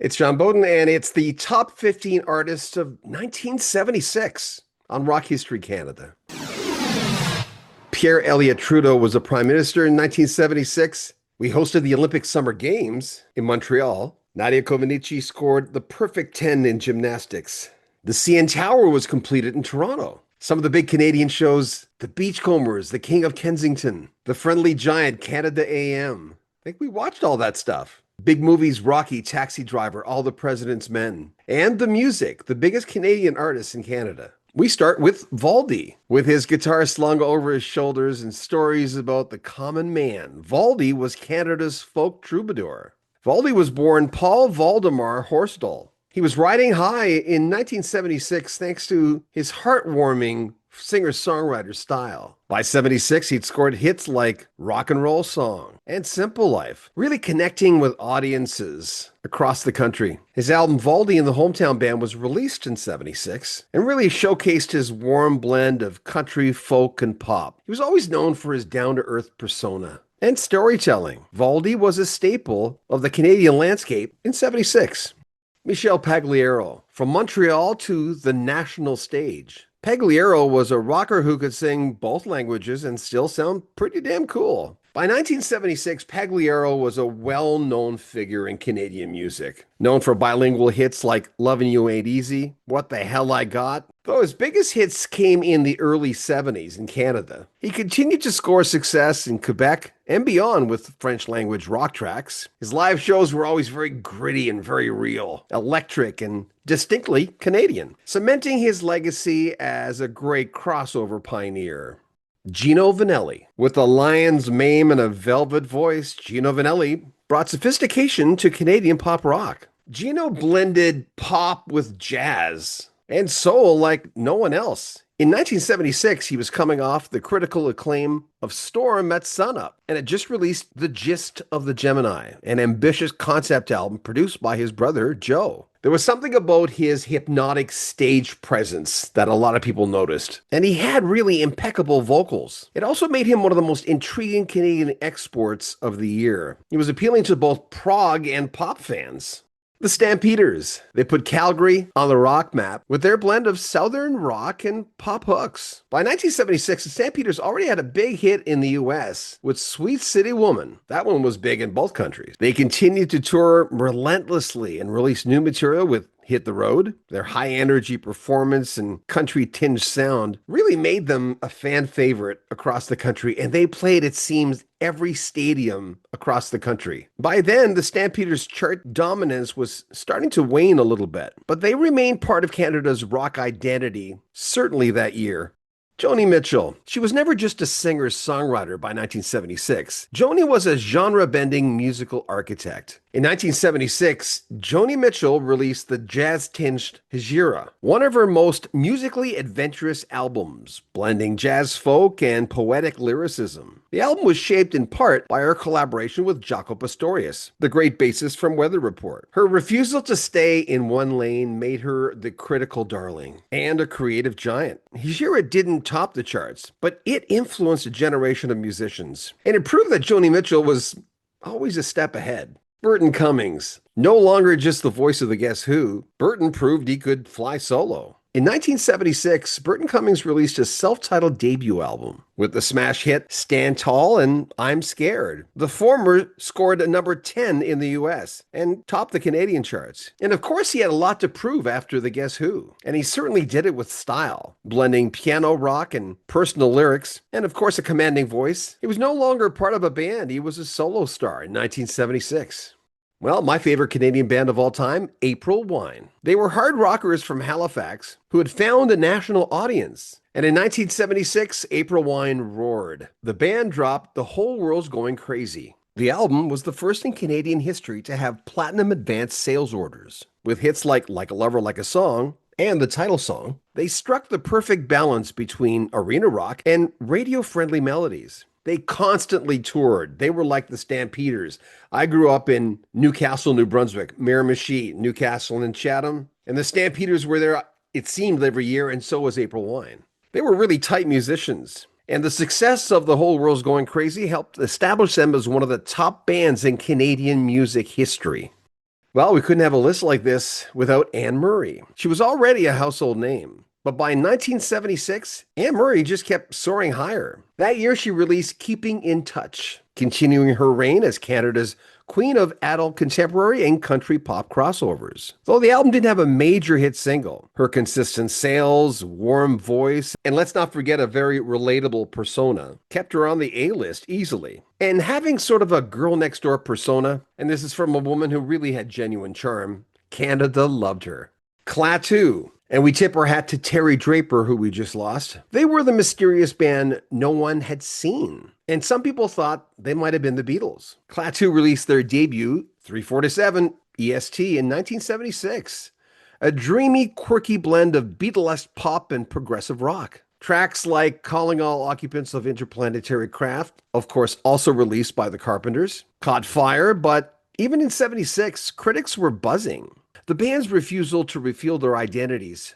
It's John Bowden, and it's the top 15 artists of 1976 on Rock History Canada. Pierre Elliott Trudeau was a prime minister in 1976. We hosted the Olympic Summer Games in Montreal. Nadia Comaneci scored the perfect 10 in gymnastics. The CN Tower was completed in Toronto. Some of the big Canadian shows, The Beachcombers, The King of Kensington, The Friendly Giant, Canada AM. I think we watched all that stuff. Big movies, Rocky, Taxi Driver, All the President's Men. And the music, the biggest Canadian artists in Canada. We start with Valdi, with his guitar slung over his shoulders and stories about the common man. Valdi was Canada's folk troubadour. Valdi was born Paul Valdemar Horsdal. He was riding high in 1976 thanks to his heartwarming singer-songwriter style. By 76, he'd scored hits like Rock and Roll Song and Simple Life, really connecting with audiences across the country. His album Valdi and the Hometown Band was released in 76 and really showcased his warm blend of country, folk, and pop. He was always known for his down-to-earth persona and storytelling. Valdi was a staple of the Canadian landscape in 76. Michel Pegliero, from Montreal to the national stage. Pegliero was a rocker who could sing both languages and still sound pretty damn cool. By 1976, Pegliero was a well-known figure in Canadian music, known for bilingual hits like Lovin' You Ain't Easy, What the Hell I Got. Though his biggest hits came in the early 70s in Canada, he continued to score success in Quebec and beyond with French-language rock tracks. His live shows were always very gritty and very real, electric and distinctly Canadian, cementing his legacy as a great crossover pioneer. Gino Vanelli. With a lion's mane and a velvet voice, Gino Vanelli brought sophistication to Canadian pop rock. Gino blended pop with jazz and soul like no one else. In 1976, he was coming off the critical acclaim of Storm at Sunup and had just released The Gist of the Gemini, an ambitious concept album produced by his brother, Joe. There was something about his hypnotic stage presence that a lot of people noticed, and he had really impeccable vocals. It also made him one of the most intriguing Canadian exports of the year. He was appealing to both prog and pop fans. The Stampeders. They put Calgary on the rock map with their blend of southern rock and pop hooks. By 1976, the Stampeders already had a big hit in the US with Sweet City Woman. That one was big in both countries. They continued to tour relentlessly and release new material with Hit the Road. Their high energy performance and country tinged sound really made them a fan favorite across the country, and they played, it seems, every stadium across the country. By then, the Stampeders' chart dominance was starting to wane a little bit, but they remained part of Canada's rock identity, certainly that year. Joanie Mitchell. She was never just a singer-songwriter by 1976. Joanie was a genre-bending musical architect. In 1976, Joanie Mitchell released the jazz-tinged Hejira, one of her most musically adventurous albums, blending jazz folk and poetic lyricism. The album was shaped in part by her collaboration with Jaco Pastorius, the great bassist from Weather Report. Her refusal to stay in one lane made her the critical darling and a creative giant. Hejira didn't top the charts, but it influenced a generation of musicians, and it proved that Joanie Mitchell was always a step ahead. Burton Cummings. No longer just the voice of the Guess Who, Burton proved he could fly solo. In 1976, Burton Cummings released his self-titled debut album with the smash hit Stand Tall and I'm Scared. The former scored a number 10 in the US and topped the Canadian charts. And of course, he had a lot to prove after the Guess Who, and he certainly did it with style, blending piano rock and personal lyrics, and of course, a commanding voice. He was no longer part of a band. He was a solo star in 1976. Well, my favorite Canadian band of all time, April Wine. They were hard rockers from Halifax who had found a national audience. And in 1976, April Wine roared. The band dropped The Whole World's Going Crazy. The album was the first in Canadian history to have platinum advanced sales orders. With hits like a Lover Like a Song and the title song, they struck the perfect balance between arena rock and radio-friendly melodies. They constantly toured. They were like the Stampeders. I grew up in Newcastle, New Brunswick, Miramichi, Newcastle, and Chatham. And the Stampeders were there, it seemed, every year, and so was April Wine. They were really tight musicians. And the success of The Whole World's Going Crazy helped establish them as one of the top bands in Canadian music history. Well, we couldn't have a list like this without Anne Murray. She was already a household name. But by 1976, Anne Murray just kept soaring higher. That year, she released Keeping in Touch, continuing her reign as Canada's queen of adult contemporary and country pop crossovers. Though the album didn't have a major hit single, her consistent sales, warm voice, and let's not forget a very relatable persona kept her on the A-list easily. And having sort of a girl next door persona, and this is from a woman who really had genuine charm, Canada loved her. Klaatu. And we tip our hat to Terry Draper, who we just lost. They were the mysterious band no one had seen. And some people thought they might have been the Beatles. Klaatu released their debut, 347 EST, in 1976. A dreamy, quirky blend of Beatlesque pop and progressive rock. Tracks like Calling All Occupants of Interplanetary Craft, of course also released by the Carpenters, caught fire, but even in 76, critics were buzzing. The band's refusal to reveal their identities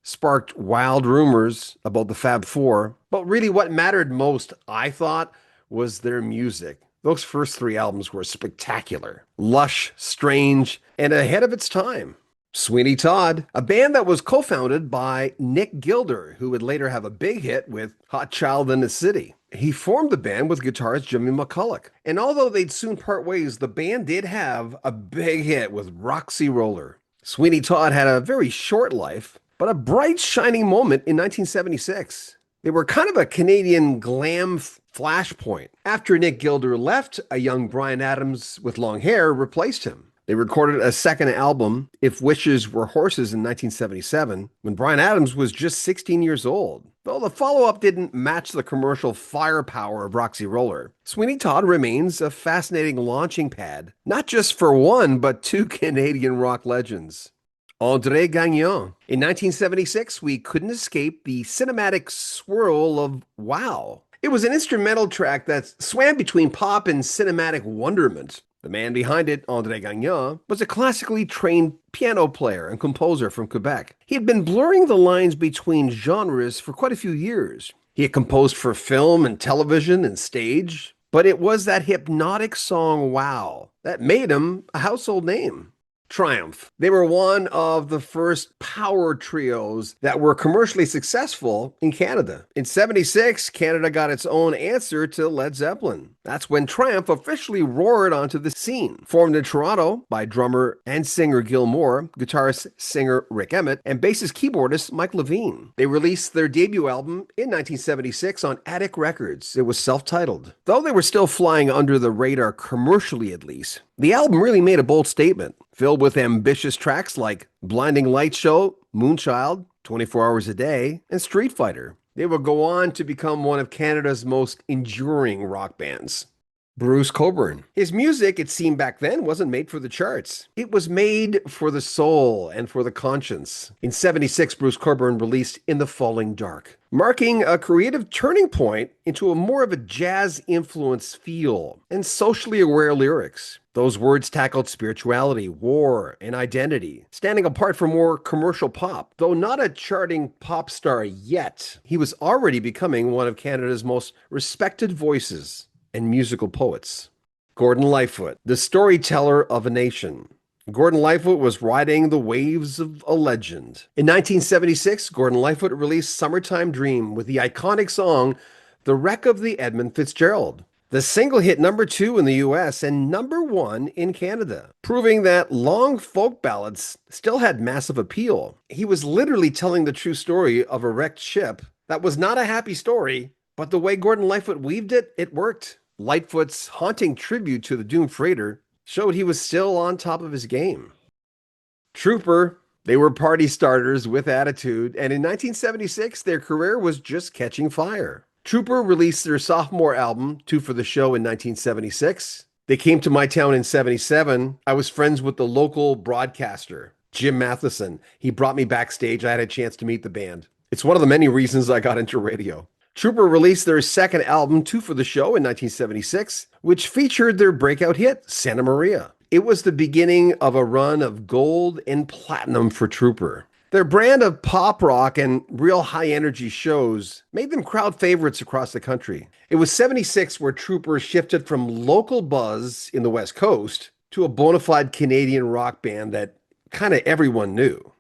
sparked wild rumors about the Fab Four, but really what mattered most, I thought, was their music. Those first three albums were spectacular, lush, strange, and ahead of its time. Sweeney Todd, a band that was co-founded by Nick Gilder, who would later have a big hit with Hot Child in the City. He formed the band with guitarist Jimmy McCulloch. And although they'd soon part ways, the band did have a big hit with Roxy Roller. Sweeney Todd had a very short life, but a bright, shining moment in 1976. They were kind of a Canadian glam flashpoint. After Nick Gilder left, a young Bryan Adams with long hair replaced him. They recorded a second album, If Wishes Were Horses, in 1977, when Bryan Adams was just 16 years old. Though the follow-up didn't match the commercial firepower of Roxy Roller, Sweeney Todd remains a fascinating launching pad, not just for one, but two Canadian rock legends. André Gagnon. In 1976, we couldn't escape the cinematic swirl of Wow. It was an instrumental track that swam between pop and cinematic wonderment. The man behind it, André Gagnon, was a classically trained piano player and composer from Quebec. He had been blurring the lines between genres for quite a few years. He had composed for film and television and stage, but it was that hypnotic song Wow that made him a household name. Triumph. They were one of the first power trios that were commercially successful in Canada. In 76, Canada got its own answer to Led Zeppelin. That's when Triumph officially roared onto the scene. Formed in Toronto by drummer and singer Gil Moore, guitarist singer Rick Emmett, and bassist keyboardist Mike Levine. They released their debut album in 1976 on Attic Records. It was self-titled. Though they were still flying under the radar commercially at least, the album really made a bold statement, filled with ambitious tracks like Blinding Light Show, Moonchild, 24 Hours a Day, and Street Fighter. They would go on to become one of Canada's most enduring rock bands. Bruce Coburn. His music, it seemed back then, wasn't made for the charts. It was made for the soul and for the conscience. In 76, Bruce Coburn released In the Falling Dark, marking a creative turning point into a more of a jazz-influenced feel and socially aware lyrics. Those words tackled spirituality, war, and identity, standing apart from more commercial pop. Though not a charting pop star yet, he was already becoming one of Canada's most respected voices and musical poets. Gordon Lightfoot, the storyteller of a nation. Gordon Lightfoot was riding the waves of a legend. In 1976, Gordon Lightfoot released Summertime Dream with the iconic song, The Wreck of the Edmund Fitzgerald. The single hit number 2 in the US and number 1 in Canada, proving that long folk ballads still had massive appeal. He was literally telling the true story of a wrecked ship that was not a happy story, but the way Gordon Lightfoot weaved it, it worked. Lightfoot's haunting tribute to the doomed freighter showed he was still on top of his game. Trooper, they were party starters with attitude, and in 1976, their career was just catching fire. Trooper released their sophomore album, Two for the Show, in 1976. They came to my town in 77. I was friends with the local broadcaster, Jim Matheson. He brought me backstage. I had a chance to meet the band. It's one of the many reasons I got into radio. Trooper released their second album, Two for the Show, in 1976, which featured their breakout hit, Santa Maria. It was the beginning of a run of gold and platinum for Trooper. Their brand of pop rock and real high-energy shows made them crowd favorites across the country. It was 76 where Trooper shifted from local buzz in the West Coast to a bona fide Canadian rock band that kind of everyone knew.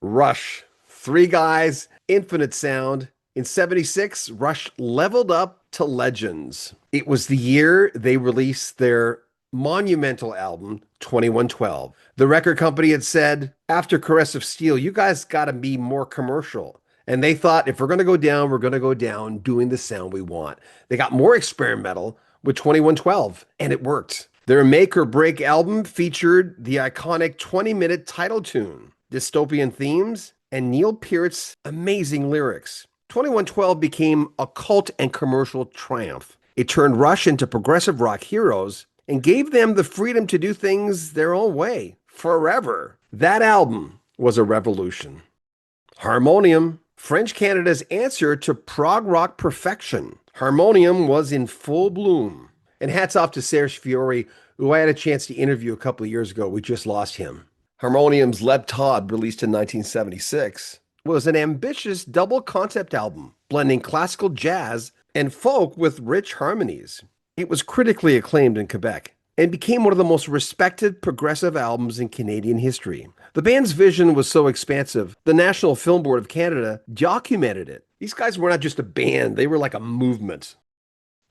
Rush, three guys, infinite sound. In 76, Rush leveled up to legends. It was the year they released their monumental album, 2112. The record company had said, after Caress of Steel, you guys got to be more commercial. And they thought, if we're going to go down, we're going to go down doing the sound we want. They got more experimental with 2112, and it worked. Their make or break album featured the iconic 20-minute title tune, dystopian themes, and Neil Peart's amazing lyrics. 2112 became a cult and commercial triumph. It turned Rush into progressive rock heroes and gave them the freedom to do things their own way forever. That album was a revolution. Harmonium, French Canada's answer to prog rock perfection. Harmonium was in full bloom. And hats off to Serge Fiori, who I had a chance to interview a couple of years ago. We just lost him. Harmonium's Leb Todd, released in 1976, was an ambitious double concept album, blending classical jazz and folk with rich harmonies. It was critically acclaimed in Quebec and became one of the most respected progressive albums in Canadian history. The band's vision was so expansive, the National Film Board of Canada documented it. These guys were not just a band, they were like a movement.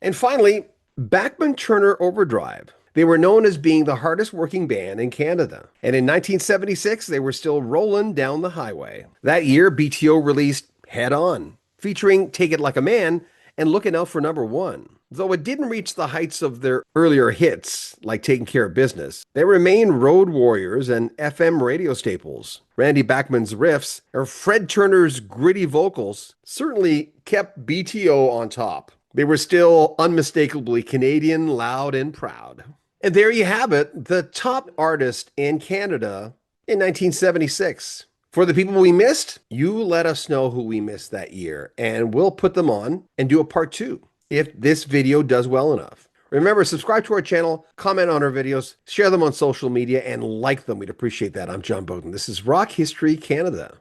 And finally, Bachman-Turner Overdrive. They were known as being the hardest working band in Canada. And in 1976, they were still rolling down the highway. That year, BTO released Head On, featuring Take It Like a Man and Looking Out for Number One. Though it didn't reach the heights of their earlier hits, like Taking Care of Business, they remain road warriors and FM radio staples. Randy Bachman's riffs or Fred Turner's gritty vocals certainly kept BTO on top. They were still unmistakably Canadian, loud and proud. And there you have it, the top artist in Canada in 1976. For the people we missed, you let us know who we missed that year, and we'll put them on and do a part 2 if this video does well enough. Remember, subscribe to our channel, comment on our videos, share them on social media, and like them. We'd appreciate that. I'm John Bowden. This is Rock History Canada.